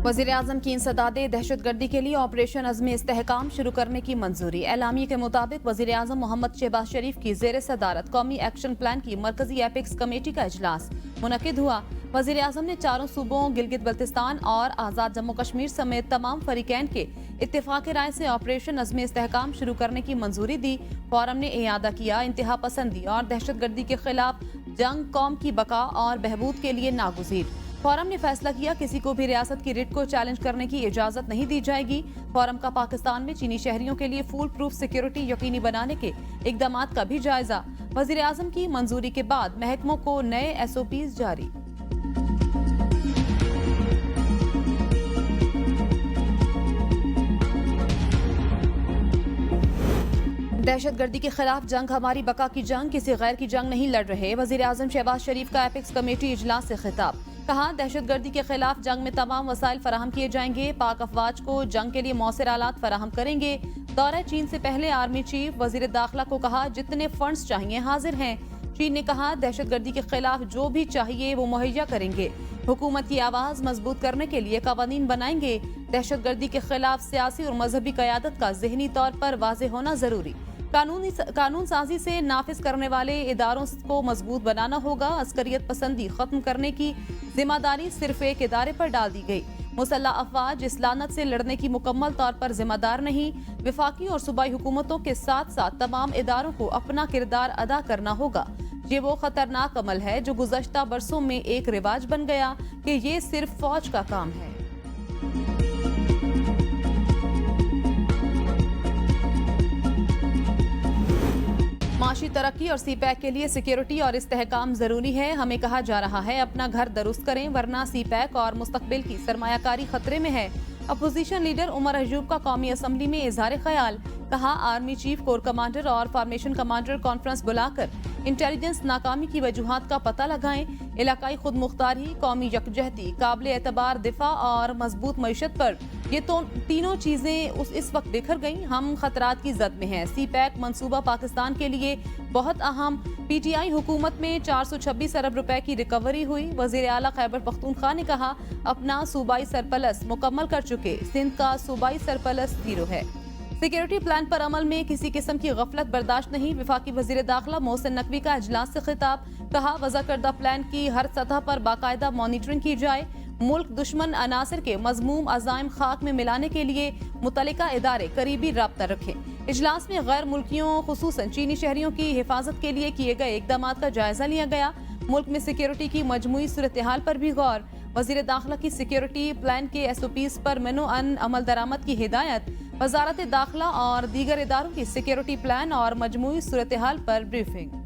वज़ीर-ए-आज़म की इंसदादे दहशतगर्दी के लिए ऑपरेशन अज़्म-ए-इस्तेहकाम शुरू करने की मंजूरी। एलामिया के मुताबिक वज़ीर-ए-आज़म मोहम्मद शहबाज शरीफ की ज़ेर सदारत कौमी एक्शन प्लान की मरकजी एपिक्स कमेटी का इजलास मुनक्किद हुआ। वज़ीर-ए-आज़म ने चारों सूबों गिलगित बल्तिस्तान और आज़ाद जम्मू कश्मीर समेत तमाम फरीकैन के इत्तेफाक राय से ऑपरेशन अज़्म-ए-इस्तेहकाम शुरू करने की मंजूरी दी। फोरम ने इयादा किया, इंतहा पसंदी और दहशतगर्दी के खिलाफ जंग कौम की बका और बहबूद के लिए नागुज़ीर। फोरम ने फैसला किया, किसी को भी रियासत की रिट को चैलेंज करने की इजाजत नहीं दी जाएगी। फोरम का पाकिस्तान में चीनी शहरियों के लिए फूल प्रूफ सिक्योरिटी यकीनी बनाने के इकदामात का भी जायजा। वज़ीर-ए-आज़म की मंजूरी के बाद महकमों को नए SOPs जारी। दहशतगर्दी के खिलाफ जंग हमारी बका की जंग, किसी गैर की जंग नहीं लड़ रहे। वज़ीर-ए-आज़म शहबाज शरीफ का एपिक्स कमेटी इजलास से खिताब। कहा, दहशतगर्दी के खिलाफ जंग में तमाम वसाइल फराहम किए जाएंगे। पाक अफवाज को जंग के लिए मौसर आलात फराहम करेंगे। दौरा चीन से पहले आर्मी चीफ वजीर दाखिला को कहा, जितने फंड्स चाहिए हाजिर हैं। चीन ने कहा, दहशतगर्दी के खिलाफ जो भी चाहिए वो मुहैया करेंगे। हुकूमत की आवाज मजबूत करने के लिए कवानीन बनाएंगे। दहशतगर्दी के खिलाफ सियासी और मजहबी क़यादत का ज़हनी तौर पर वाज़ेह होना जरूरी। कानून साजी से नाफिज करने वाले इदारों को मजबूत बनाना होगा। अस्करियत पसंदी खत्म करने की जिम्मेदारी सिर्फ एक इदारे पर डाल दी गई। मुसल्लह अफवाज इस लानत से लड़ने की मुकम्मल तौर पर जिम्मेदार नहीं। विफाकी और सूबाई हुकूमतों के साथ साथ तमाम इदारों को अपना किरदार अदा करना होगा। ये वो खतरनाक अमल है जो गुज़श्ता बरसों में एक रिवाज बन गया कि ये सिर्फ फौज का काम है। माशी तरक्की और CPEC के लिए सिक्योरिटी और इस्तेहकाम जरूरी है। हमें कहा जा रहा है अपना घर दुरुस्त करें, वरना CPEC और मुस्तकबिल की सरमायाकारी खतरे में है। अपोजिशन लीडर उमर अयूब का कौमी असम्बली में इजहार ख्याल। कहा, आर्मी चीफ, कोर कमांडर और फॉर्मेशन कमांडर कॉन्फ्रेंस बुलाकर इंटेलिजेंस नाकामी की वजूहात का पता लगाएं। इलाकाई खुद मुख्तारी, कौमी यकजहती, काबिल एतबार दिफा और मजबूत मईशत पर ये तो तीनों चीजें इस वक्त बिखर गई। हम खतरात की जद में हैं। CPEC मंसूबा पाकिस्तान के लिए बहुत अहम। PTI हुकूमत में 426 अरब रुपए की रिकवरी हुई। वजीर आला खैबर पख्तूनख्वा ने कहा, अपना सूबाई सरप्लस मुकम्मल कर चुके। सिंध का सूबाई सरप्लस 0 है। सिक्योरिटी प्लान पर अमल में किसी किस्म की गफलत बर्दाश्त नहीं। विफाकी वजीर दाखिला मोहसिन नकवी का इजलास से खिताब। कहा, वज़ा करदा प्लान की हर सतह पर बाकायदा मॉनिटरिंग की जाए। मुल्क दुश्मन अनासर के मजमूम अज़ाइम खाक में मिलाने के लिए मुतल्लिका इदारे करीबी राब्ता रखें। इजलास में गैर मुल्कियों खुसूसन चीनी शहरियों की हिफाजत के लिए किए गए इकदामात का जायजा लिया गया। मुल्क में सिक्योरिटी की मजमूई सूरत हाल पर भी गौर। वजीर दाखिला की सिक्योरिटी प्लान के SOPs पर मेनो अन अमल दरामद की हिदायत। वजारत दाखिला और दीगर इदारों की सिक्योरिटी प्लान और मजमूई सूरत हाल पर ब्रीफिंग।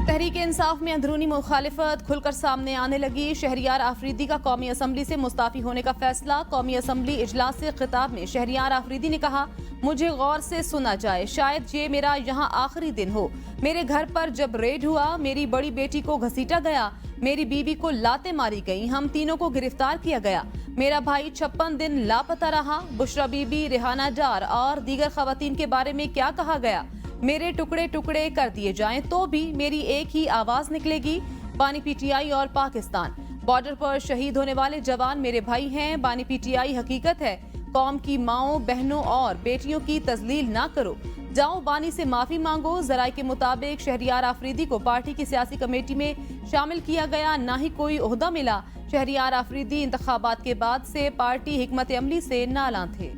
तहरीक इंसाफ में अंदरूनी मुखालिफत खुलकर सामने आने लगी। शहरियार आफरीदी का कौमी असम्बली से मुस्ताफी होने का फैसला। कौमी असम्बली इजलास से खिताब में शहरियार आफरीदी ने कहा, मुझे गौर से सुना जाए, शायद ये मेरा यहाँ आखिरी दिन हो। मेरे घर पर जब रेड हुआ, मेरी बड़ी बेटी को घसीटा गया, मेरी बीवी को लातें मारी गई, हम तीनों को गिरफ्तार किया गया। मेरा भाई 56 दिन लापता रहा। बुशरा बीबी, रेहाना डार और दीगर खवातीन के बारे में क्या कहा गया? मेरे टुकड़े टुकड़े कर दिए जाएं तो भी मेरी एक ही आवाज निकलेगी। बानी PTI और पाकिस्तान। बॉर्डर पर शहीद होने वाले जवान मेरे भाई हैं। बानी PTI हकीकत है। कौम की माओं, बहनों और बेटियों की तजलील ना करो। जाओ बानी से माफी मांगो। जराये के मुताबिक शहरियार आफरीदी को पार्टी की सियासी कमेटी में शामिल किया गया, ना ही कोई ओहदा मिला। शहरियार आफरीदी इंतखाबात के बाद से पार्टी हिकमत अमली से नाला थे।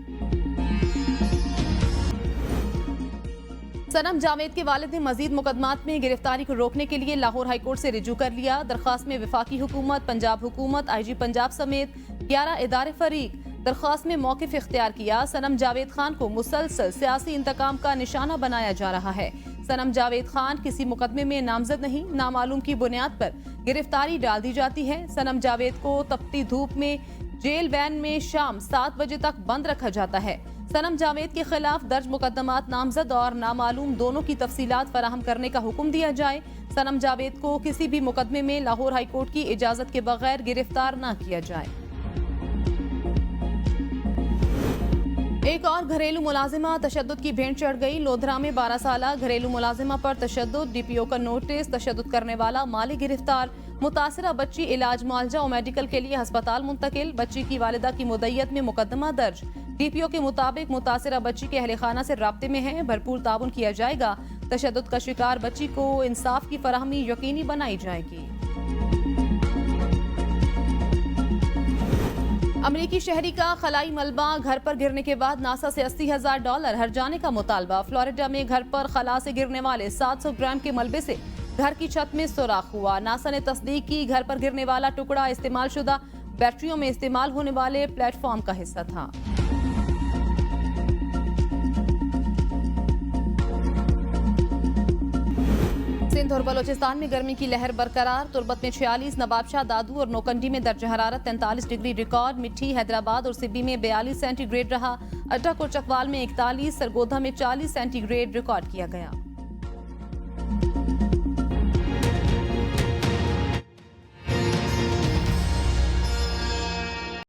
सनम जावेद के वालिद ने मजीद मुकदमात में गिरफ्तारी को रोकने के लिए लाहौर हाईकोर्ट से रिजू कर लिया। दरख्वास्त में विफाकी हुकूमत, पंजाब हुकूमत, IG पंजाब समेत 11 इदारे फरीक। दरख्वास्त में मौक़िफ़ इख्तियार किया। सनम जावेद खान को मुसलसल सियासी इंतकाम का निशाना बनाया जा रहा है। सनम जावेद खान किसी मुकदमे में नामजद नहीं, नामालूम की बुनियाद पर गिरफ्तारी डाल दी जाती है। सनम जावेद को तपती धूप में जेल वैन में शाम 7 बजे तक बंद रखा जाता है। सनम जावेद के खिलाफ दर्ज मुकदमात नामजद और नामालूम दोनों की तफसीलात फराहम करने का हुक्म दिया जाए। सनम जावेद को किसी भी मुकदमे में लाहौर हाईकोर्ट की इजाजत के बगैर गिरफ्तार न किया जाए। एक और घरेलू मुलाजिमा तशद्दुद की भेंट चढ़ गई। लोधरा में 12 साला घरेलू मुलाजिमा पर तशद्दुद, डीपीओ का नोटिस, तशद्दुद करने वाला मालिक गिरफ्तार। मुतासिरा बच्ची इलाज मुआलजा और मेडिकल के लिए अस्पताल मुंतकिल। बच्ची की वालिदा की मुद्दत में मुकदमा दर्ज। डीपीओ के मुताबिक मुतासिरा बच्ची के अहले खाना से राब्ते में है, भरपूर ताउन किया जाएगा। तशद्दुद का शिकार बच्ची को इंसाफ की फराहमी यकीनी बनाई जाएगी। अमरीकी शहरी का खलाई मलबा घर पर गिरने के बाद नासा से $80,000 हर जाने का मुतालबा। फ्लोरिडा में घर पर खला से गिरने वाले 700 ग्राम के मलबे से घर की छत में सुराख हुआ। नासा ने तस्दीक की, घर पर गिरने वाला टुकड़ा इस्तेमाल शुदा बैटरियों में इस्तेमाल होने वाले प्लेटफॉर्म का हिस्सा था। सिंध और बलोचिस्तान में गर्मी की लहर बरकरार। तुर्बत में 46, नवाबशाह, दादू और नोकंडी में दर्ज हरारत 43 डिग्री रिकॉर्ड। मिठी, हैदराबाद और सिब्बी में 42 सेंटीग्रेड रहा। अटक और चकवाल में 41, सरगोधा में 40 सेंटीग्रेड रिकॉर्ड किया गया।